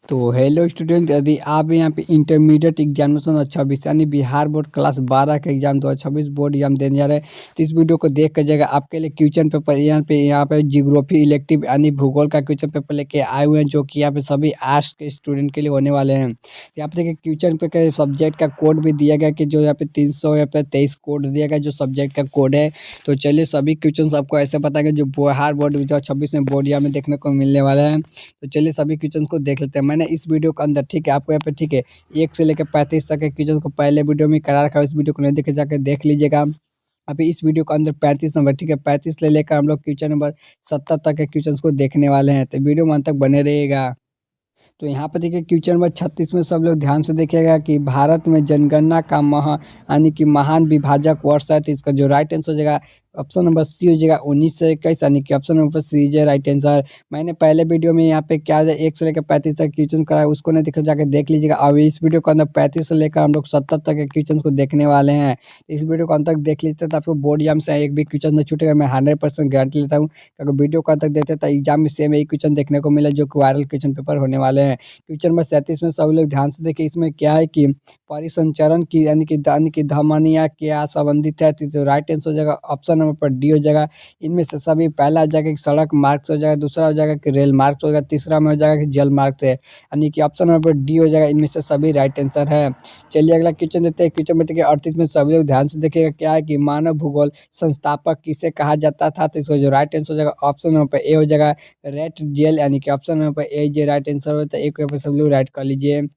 तो hello student, यदि आप यहाँ पे इंटरमीडिएट एग्जामिनेशन 2026 यानी बिहार बोर्ड क्लास 12 का एग्जाम 2026 बोर्ड एग्जाम देने जा रहे हैं, तो इस वीडियो को देख कर जाएगा आपके लिए क्वेश्चन पेपर यहाँ पे जियोग्राफी इलेक्टिव यानी भूगोल का क्वेश्चन पेपर लेके आए हुए हैं, जो कि यहाँ पे सभी आर्ट्स के स्टूडेंट के लिए होने वाले हैं। यहाँ पे देखिए क्वेश्चन पेपर सब्जेक्ट का कोड भी दिया गया कि जो यहाँ पे 323 कोड दिया गया जो सब्जेक्ट का कोड है। तो चलिए सभी क्वेश्चन आपको ऐसे बताएंगे जो बिहार बोर्ड 2026 में बोर्ड एग्जाम में देखने को मिलने वाला है। तो चलिए सभी क्वेश्चन को देख लेते हैं। मैंने इस वीडियो के अंदर ठीक है आपको यहाँ पे ठीक है 1 से लेकर 35 तक के क्वेश्चन को पहले वीडियो में करा रखा है। इस वीडियो को नहीं देखे जाकर देख लीजिएगा। अभी इस वीडियो के अंदर 35 नंबर ठीक है 35 से लेकर हम लोग क्वेश्चन नंबर 70 तक के क्वेश्चन को देखने वाले हैं। तो वीडियो में अंत तक बने रहेगा। तो यहाँ पर देखिए क्वेश्चन नंबर 36 में सब लोग ध्यान से देखिएगा कि भारत में जनगणना का यानी कि महान विभाजक वर्ष है। तो इसका जो राइट आंसर हो जाएगा ऑप्शन नंबर सी हो जाएगा 1921 यानी कि ऑप्शन नंबर सी जो राइट आंसर। मैंने पहले वीडियो में यहाँ पे क्या है 1 से लेकर 35 तक क्वेश्चन कराया, उसको नहीं देखा जाकर देख लीजिएगा। अब इस वीडियो के अंदर 35 से लेकर हम लोग 70 तक के क्वेश्चन को देखने वाले हैं। इस वीडियो को अंत तक देख लीजिए तो आपको बोर्ड एग्जाम से एक भी क्वेश्चन नहीं छूटेगा। मैं 100% गारंटी लेता हूँ। अगर वीडियो को अंत तक देखते तो एग्जाम में सेम यही क्वेश्चन देखने को मिला जो कि वायरल क्वेश्चन पेपर होने वाले हैं। क्वेश्चन नंबर 37 में सब लोग ध्यान से देखिए। इसमें क्या है कि परिसंचरण की यानी कि धमनिया क्या संबंधित है। तो राइट आंसर हो जाएगा ऑप्शन नंबर पर डी हो जाएगा। इनमें से सभी पहला हो जाएगा कि सड़क मार्ग से हो जाएगा, दूसरा हो जाएगा कि रेल मार्ग से हो जाएगा, तीसरा में हो जाएगा कि जल मार्ग से, यानी कि ऑप्शन नंबर डी हो जाएगा। इनमें से सभी राइट आंसर है। चलिए अगला क्वेश्चन देते हैं। क्वेश्चन में देखिए 38 में सभी लोग ध्यान से देखिएगा क्या है कि मानव भूगोल संस्थापक किसे कहा जाता था। तो इसका जो राइट आंसर हो जाएगा ऑप्शन नंबर ए हो जाएगा रेट जेल, यानी कि ऑप्शन नंबर ए जो राइट आंसर होता है। एक यहाँ पे सब लोग राइट कर लीजिए।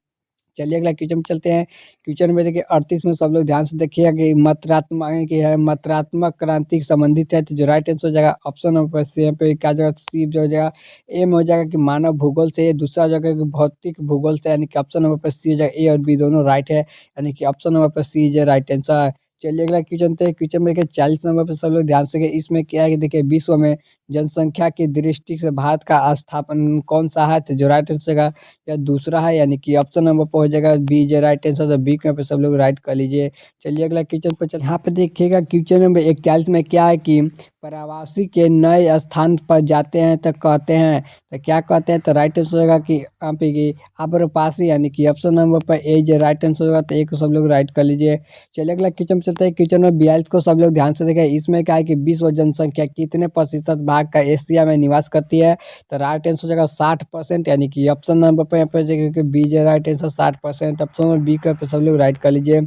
चलिए अगला क्वेश्चन में चलते हैं। क्वेश्चन में देखिए 38 में सब लोग ध्यान से देखिएगा कि मात्रात्मक की है मात्रात्मक क्रांति से संबंधित है। तो जो राइट आंसर हो जाएगा ऑप्शन नंबर सी पे क्या जगह सी जो हो जाएगा ए में हो जाएगा कि मानव भूगोल से, दूसरा हो जाएगा कि भौतिक भूगोल से, यानी कि ऑप्शन नंबर पर सी हो जाएगा। ए और बी दोनों राइट है, यानी कि ऑप्शन नंबर पर सी जो राइट आंसर। चलिए अगला क्वेश्चन थे। क्वेश्चन में देखिए 40 नंबर पर सब लोग ध्यान से इसमें क्या है कि देखिए विश्व में जनसंख्या की दृष्टि से भारत का स्थापन कौन सा है। तो जो राइट आंसर का या दूसरा है, यानी कि ऑप्शन नंबर पर हो जाएगा बी जो राइट आंसर। तो बी पे सब लोग राइट कर लीजिए। चलिए अगला क्वेश्चन पर चल। यहाँ पे देखिएगा क्वेश्चन नंबर 41 में क्या है कि प्रवासी के नए स्थान पर जाते हैं तो कहते हैं, तो क्या कहते हैं। तो राइट आंसर होगा कि यहाँ पे कि आप्रवासी, यानी कि ऑप्शन नंबर पर ए जो राइट आंसर होगा। तो ए को सब लोग राइट कर लीजिए। चलिए अगला क्वेश्चन चलते हैं। क्वेश्चन नंबर 42 को सब लोग ध्यान से देखें। इसमें क्या है कि विश्व जनसंख्या कितने प्रतिशत भाग का एशिया में निवास करती है। तो राइट आंसर हो जाएगा 60%, यानी कि ऑप्शन नंबर पर यहाँ पे बी जो right answer 60%। Option number B का पे सब लोग राइट कर लीजिए।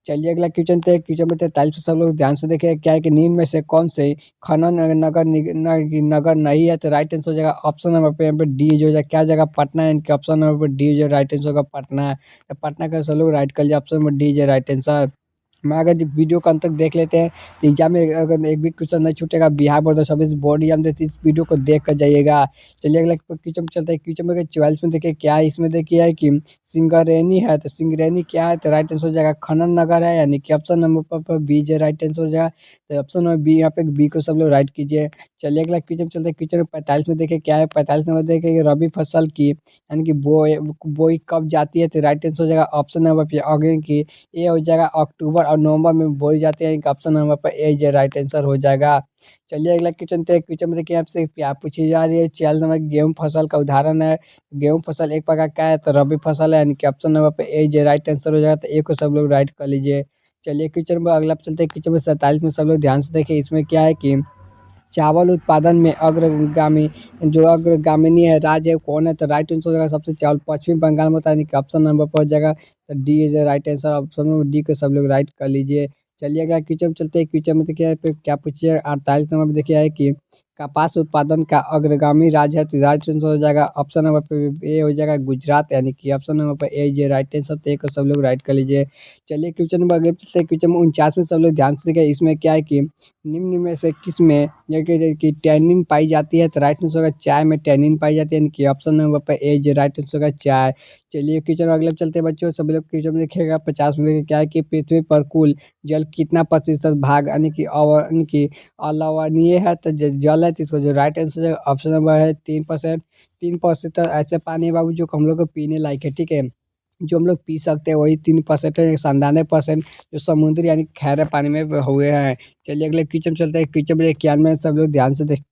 चलिए अगला क्वेश्चन थे। क्वेश्चन में 43 पे सब लोग ध्यान से देखें क्या है कि निम्न में से कौन से खनन नगर नहीं है। तो राइट आंसर हो जाएगा ऑप्शन नंबर पे यहाँ पे डी जो हो जाएगा क्या जगह पटना, यानी कि ऑप्शन नंबर पर डी जो राइट आंसर होगा पटना है। तो पटना का सब लोग राइट कर लिया। ऑप्शन नंबर डी जो राइट आंसर। मैं अगर वीडियो का अंत तक देख लेते हैं तो एग्जाम में अगर एक भी क्वेश्चन नहीं छूटेगा। बिहार बोर्ड 2026 बोर्ड एग्जाम देती इस वीडियो को देख कर जाइएगा। चलिए अगला क्वेश्चन चलता है। क्वेश्चन में 44 में देखिए क्या है। इसमें देखिए है कि सिंगरेनी है। तो सिंगरेनी क्या है। तो राइट आंसर हो जाएगा खनन नगर है, यानी कि ऑप्शन नंबर पर बी जो राइट आंसर हो जाएगा। तो ऑप्शन नंबर बी यहाँ पे बी को सब लोग राइट कीजिए। चलिए अगला क्वेश्चन चलते हैं। क्वेश्चन 45 में देखिए क्या है। 45 नंबर देखिए रबी फसल की यानी कि बोई कब जाती है। तो राइट आंसर हो जाएगा ऑप्शन नंबर पे अगेन की ये हो जाएगा अक्टूबर और नवंबर में बोई जाती है। ऑप्शन नंबर पर ए जो राइट आंसर हो जाएगा। चलिए अगला क्वेश्चन थे। क्वेश्चन में देखिए आपसे क्या पूछी जा रही है। 46 नंबर गेहूं फसल का उदाहरण है। गेहूं फसल एक प्रकार का है। तो रबी फसल है, यानी कि ऑप्शन नंबर पे ए जो राइट आंसर हो जाएगा। तो ए को सब लोग राइट कर लीजिए। चलिए क्वेश्चन में अगला चलते हैं। क्वेश्चन में 47 में सब लोग ध्यान से देखिए। इसमें क्या है कि चावल उत्पादन में अग्रगामिनी है राज्य है कौन है। तो राइट आंसर हो जाएगा सबसे चावल पश्चिम बंगाल में होता है, यानी कि ऑप्शन नंबर पर हो जाएगा। तो D is right answer. Option number D को सब लोग राइट कर लीजिए। चलिए अगला क्वेश्चन चलते हैं। क्वेश्चन में देखिए पे क्या पूछिए 48 नंबर में देखिए है कि कपास उत्पादन का अग्रगामी राज्य है। तो राइट आंसर हो जाएगा ऑप्शन नंबर पे ए हो जाएगा गुजरात, यानी कि ऑप्शन नंबर पर ए जो राइट आंसर। तो ए को सब लोग राइट कर लीजिए। चलिए क्वेश्चन नंबर अगले चलते हैं। क्वेश्चन में 49 में सब लोग ध्यान से देखिए। इसमें क्या है कि निम्न में से किस में कि टैनिन पाई जाती है। तो राइट आंसर होगा चाय में टैनिन पाई जाती है, यानी कि ऑप्शन नंबर पर ए जो राइट आंसर होगा चाय। चलिए क्वेश्चन अगले चलते हैं बच्चों। सब लोग क्वेश्चन में देखिएगा 50 में देखिए क्या है कि पृथ्वी पर कुल जल कितना प्रतिशत भाग यानी कि अलवणीय है। तो जल है, तो इसको जो राइट आंसर है ऑप्शन नंबर है 3%। 3% ऐसे पानी है बाबू जो हम लोग को पीने लायक है, ठीक है, जो हम लोग पी सकते हैं वही 3% है। 97% जो समुद्री यानी खारे पानी में हुए हैं। चलिए अगले क्वेश्चन चलते हैं। क्वेश्चन में 91 सब लोग ध्यान से देख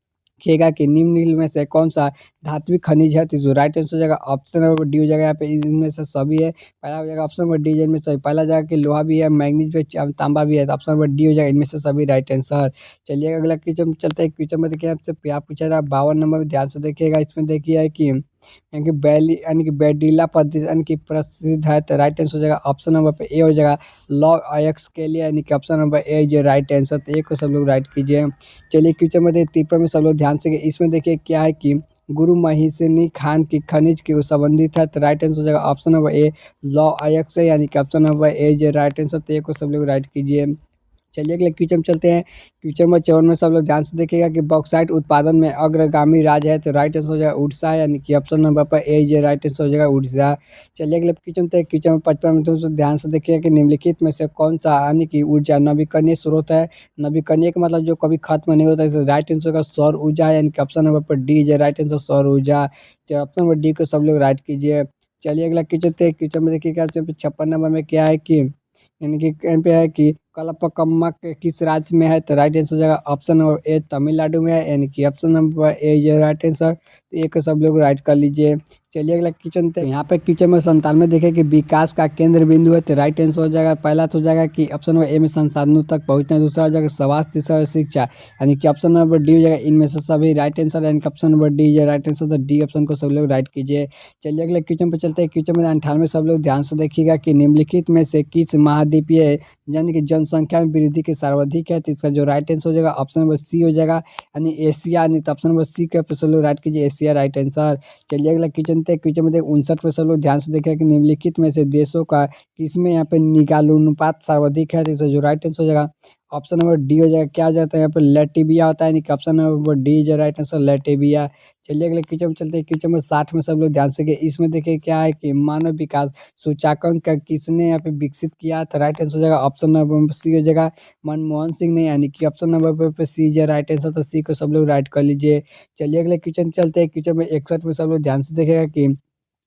देखिएगा कि निम्नलिखित में से कौन सा धात्विक खनिज है। तो जो राइट आंसर हो जाएगा ऑप्शन नंबर डी हो जाएगा। यहाँ पे इनमें से सभी है। पहला हो जाएगा ऑप्शन नंबर डी जिनमें से पहला जाएगा कि लोहा भी है, मैग्नीज भी है, तांबा भी है। तो ऑप्शन नंबर डी हो जाएगा इनमें से सभी राइट आंसर। चलिए अगला क्वेश्चन चलते हैं। क्वेश्चन में देखिए आपसे क्या पूछा जा रहा है 52 नंबर में, ध्यान से देखिएगा। इसमें देखिए है कि यानी कि बैली यानी कि बैडिला पद्धति यानी कि प्रसिद्ध है। तो राइट आंसर हो जाएगा ऑप्शन नंबर पे ए हो जाएगा लॉग आयक्स के लिए, यानी कि ऑप्शन नंबर ए जो राइट आंसर। तो ए को सब लोग राइट कीजिए। चलिए क्वेश्चन में देखिए 53 में सब लोग ध्यान से। इसमें देखिए क्या है कि गुरु महिषिनी खान की खनिज की संबंधित है। तो राइट आंसर हो जाएगा option number a law Ajax है, यानी कि ऑप्शन नंबर ए जो राइट आंसर। तो ए को सब लोग राइट कीजिए। चलिए अगले क्वेश्चन में चलते हैं। क्वेश्चन नंबर 54 में सब लोग ध्यान से देखिएगा कि बॉक्साइट उत्पादन में अग्रगामी राज्य है। तो राइट आंसर हो जाएगा उड़ीसा, यानी कि ऑप्शन नंबर पर ए जे राइट आंसर हो जाएगा उड़ीसा। चलिए अगले क्वेश्चन में क्वेश्चन में 55 में तो ध्यान से देखिएगा कि निम्नलिखित में से कौन सा यानी कि ऊर्जा नवीकरणीय स्रोत है। नवीकरणीय का मतलब जो कभी खत्म नहीं होता है। राइट आंसर का सौर ऊर्जा है, यानी कि ऑप्शन नंबर पर डी जे राइट आंसर सौर ऊर्जा। ऑप्शन नंबर डी को सब लोग राइट कीजिए। चलिए अगला क्वेश्चन क्वेश्चन में देखिएगा 56 नंबर में क्या है कि यानी कि यहाँ पे है कि कलपकम्मा के किस राज्य में है। तो राइट आंसर हो जाएगा ऑप्शन नंबर ए तमिलनाडु में है, यानी कि ऑप्शन नंबर ए ये राइट आंसर। तो ए को सब लोग राइट कर लीजिए। चलिए अगला क्वेश्चन यहाँ पे क्वेश्चन में 97 में देखें कि विकास का केंद्र बिंदु है। तो राइट आंसर हो जाएगा पहला तो हो जाएगा कि ऑप्शन नंबर ए में संसाधनों तक पहुंचना, दूसरा हो जाएगा स्वास्थ्य, तीसरा शिक्षा, यानी कि ऑप्शन नंबर डी हो जाएगा इनमें से सभी राइट आंसर, यानी कि ऑप्शन नंबर डी ये राइट आंसर। तो डी ऑप्शन को सब लोग राइट कीजिए। चलिए अगले क्वेश्चन पर चलते हैं। क्वेश्चन में 98 सब लोग ध्यान से देखिएगा कि निम्नलिखित में से किस महाद्वीपीय यानी कि जनसंख्या में वृद्धि के सर्वाधिक है। तो इसका जो राइट आंसर हो जाएगा ऑप्शन नंबर सी हो जाएगा, यानी एशिया। नहीं तो ऑप्शन नंबर सी के पे सब लोग राइट कीजिए, एशिया राइट आंसर। चलिए अगला क्वेश्चन क्वेश्चन में 59 पे सब लोग ध्यान से देखिए कि निम्नलिखित में से देशों का किसमें यहाँ पे निकालनुपात सर्वाधिक है। तो इसका जो राइट आंसर हो जाएगा ऑप्शन नंबर डी हो जाएगा। क्या जाता है यहाँ पे लेटिविया होता है, यानी कि ऑप्शन नंबर डी जो राइट आंसर लेटिविया। चलिए अगले क्वेश्चन में चलते हैं। क्वेश्चन में 60 में सब लोग ध्यान से इसमें देखिए क्या है कि मानव विकास सूचकांक का किसने यहाँ पे विकसित किया। तो राइट आंसर हो जाएगा ऑप्शन नंबर सी हो जाएगा मनमोहन सिंह ने, यानी कि ऑप्शन नंबर पे सी जो राइट आंसर। तो सी को सब लोग राइट कर लीजिए। चलिए अगले क्वेश्चन चलते हैं। क्वेश्चन में 61 में सब लोग ध्यान से देखेगा कि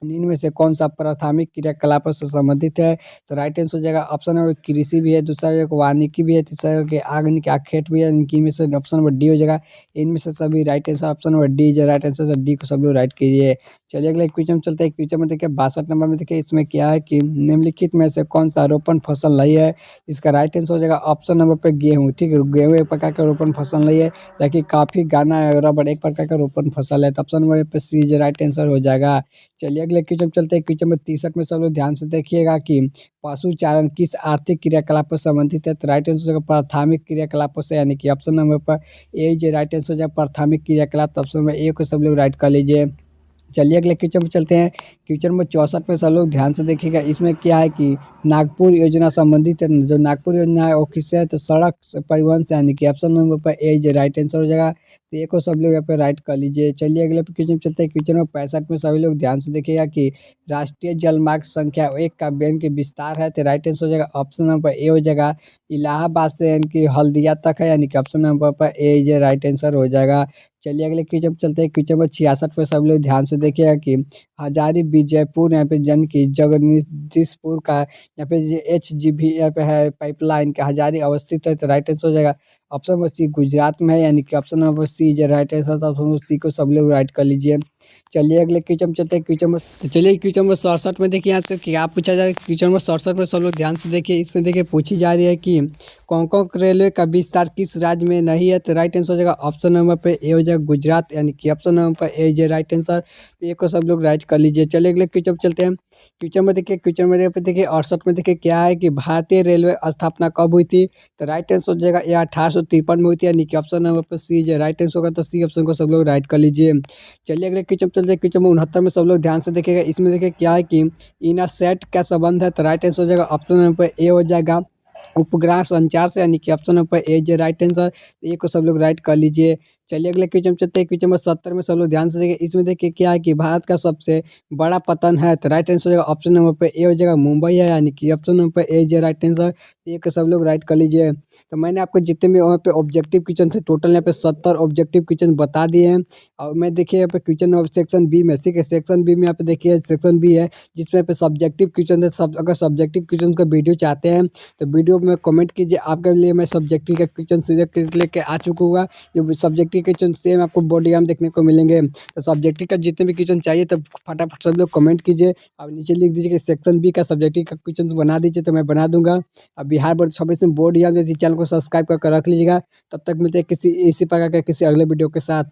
इनमें से कौन सा प्राथमिक क्रियाकलापों से संबंधित है। तो राइट आंसर हो जाएगा ऑप्शन नंबर कृषि भी है, दूसरा एक वानिकी भी है, तीसरा एक आग्नि का खेत भी है, इनमें से ऑप्शन नंबर डी हो जाएगा इनमें से सभी right answer. Option number D जो राइट आंसर, डी को सब लोग राइट कीजिए। चलिए अगले क्वेश्चन चलते हैं। क्वेश्चन में देखिए 62 नंबर में देखिए इसमें क्या है कि निम्नलिखित में से कौन सा रोपण फसल नहीं है। इसका राइट आंसर हो जाएगा ऑप्शन नंबर पर गेहूँ। ठीक है, गेहूँ एक प्रकार का रोपण फसल नहीं है, जबकि काफी गाना रबड़ एक प्रकार का रोपण फसल है। तो ऑप्शन नंबर पे सी जो राइट आंसर हो जाएगा। चलिए अगले क्वेश्चन चलते हैं। क्वेश्चन में 63 में सब लोग ध्यान से देखिएगा कि पशुचारण किस आर्थिक क्रियाकलाप से संबंधित है। तो राइट आंसर प्राथमिक क्रियाकलापों से, यानी कि ऑप्शन नंबर पर ए जो राइट आंसर हो जाएगा प्राथमिक क्रियाकलाप। ऑप्शन नंबर ए को सब लोग राइट कर लीजिए। चलिए अगले क्वेश्चन पे चलते हैं। क्वेश्चन में 64 में सब लोग ध्यान से देखिएगा। इसमें क्या है कि नागपुर योजना संबंधित है। जो नागपुर योजना है वो किससे है। तो सड़क परिवहन से, यानी कि ऑप्शन नंबर पर ए जो राइट आंसर हो जाएगा। तो ए को सब लोग यहाँ पे राइट कर लीजिए। चलिए अगले क्वेश्चन चलते हैं। क्वेश्चन में 65 में सभी लोग ध्यान से देखिएगा कि राष्ट्रीय जलमार्ग संख्या 1 का बेन के विस्तार है। तो राइट आंसर हो जाएगा ऑप्शन नंबर ए हो जाएगा इलाहाबाद से यानी कि हल्दिया तक है, यानी कि ऑप्शन नंबर पर ए जो राइट आंसर हो जाएगा। चलिए अगले क्वेश्चन चलते हैं। क्वेश्चन में 66 पे सब लोग ध्यान से देखिएगा कि हजारी विजयपुर यहाँ पे यानी कि जगदीशपुर का यहाँ पे HGV यहाँ पे है पाइपलाइन का हजारी अवस्थित है। तो राइट आंसर हो जाएगा ऑप्शन नंबर सी गुजरात में है, यानी कि ऑप्शन नंबर सी जो राइट आंसर था। ऑप्शन नंबर सी को सब लोग राइट कर लीजिए। चलिए अगले क्वेश्चन चलते हैं। क्वेश्चन में तो चलिए क्वेश्चन में 67 में देखिए यहाँ से क्या पूछा जा रहा है। क्वेश्चन में 67 में सब लोग ध्यान से देखिए। इसमें देखिए पूछी जा रही है कि कोंकण रेलवे का विस्तार किस राज्य में नहीं है। तो राइट आंसर हो जाएगा ऑप्शन नंबर पे ए हो जाएगा गुजरात, यानी कि ऑप्शन नंबर पर ए जो राइट आंसर। तो ए को सब लोग राइट कर लीजिए। चलिए अगले क्वेश्चन चलते हैं। क्वेश्चन में देखिए 68 में देखिए क्या है कि भारतीय रेलवे स्थापना कब हुई थी। तो राइट आंसर हो जाएगा ये 1853 में हुई थी, यानी कि ऑप्शन नंबर पर सी जो राइट आंसर होगा। तो सी ऑप्शन को सब लोग राइट कर लीजिए। चलिए अगले क्वेश्चन चलते हैं। क्वेश्चन में 69 में सब लोग ध्यान से देखिएगा। इसमें देखिए क्या है कि इनसेट का संबंध है। तो राइट आंसर हो जाएगा ऑप्शन नंबर पर ए हो जाएगा उपग्रह संचार से, यानी कि ऑप्शन नंबर ए जो राइट आंसर। ए को सब लोग राइट कर लीजिए। चलिए अगले क्वेश्चन चलते हैं। क्वेश्चन नंबर 70 में सब लोग ध्यान से देखिए। इसमें देखिए क्या है कि भारत का सबसे बड़ा पतन है। तो राइट आंसर हो जाएगा ऑप्शन नंबर पे ए हो जाएगा मुंबई है, यानी कि ऑप्शन नंबर पे ए जो राइट आंसर। ए को सब लोग राइट कर लीजिए। तो मैंने आपको जितने भी वहाँ पे ऑब्जेक्टिव क्वेश्चन थे टोटल यहाँ पे 70 ऑब्जेक्टिव क्वेश्चन बता दिए हैं। और मैं देखिए यहाँ पे क्वेश्चन ऑफ सेक्शन बी में, ठीक है, सेक्शन बी में यहाँ पे देखिए सेक्शन बी है जिसमें यहाँ पे सब्जेक्टिव क्वेश्चन है। सब अगर सब्जेक्टिव क्वेश्चन का वीडियो चाहते हैं तो वीडियो में कमेंट कीजिए। आपके लिए मैं सब्जेक्टिव का क्वेश्चन सीधे लेके आ चुका हूँ। जो सब्जेक्टिव क्वेश्चन सेम आपको बोर्ड एग्जाम देखने को मिलेंगे। तो सब्जेक्टिव का जितने भी क्वेश्चन चाहिए तो फटाफट सब लोग कमेंट कीजिए और नीचे लिख दीजिए कि सेक्शन बी का सब्जेक्टिव का क्वेश्चन बना दीजिए, तो मैं बना दूंगा। अब बिहार बोर्ड 26 में बोर्ड एग्जाम, चैनल को सब्सक्राइब कर रख लीजिएगा। तब तक मिलते हैं किसी इसी प्रकार के किसी अगले वीडियो के साथ।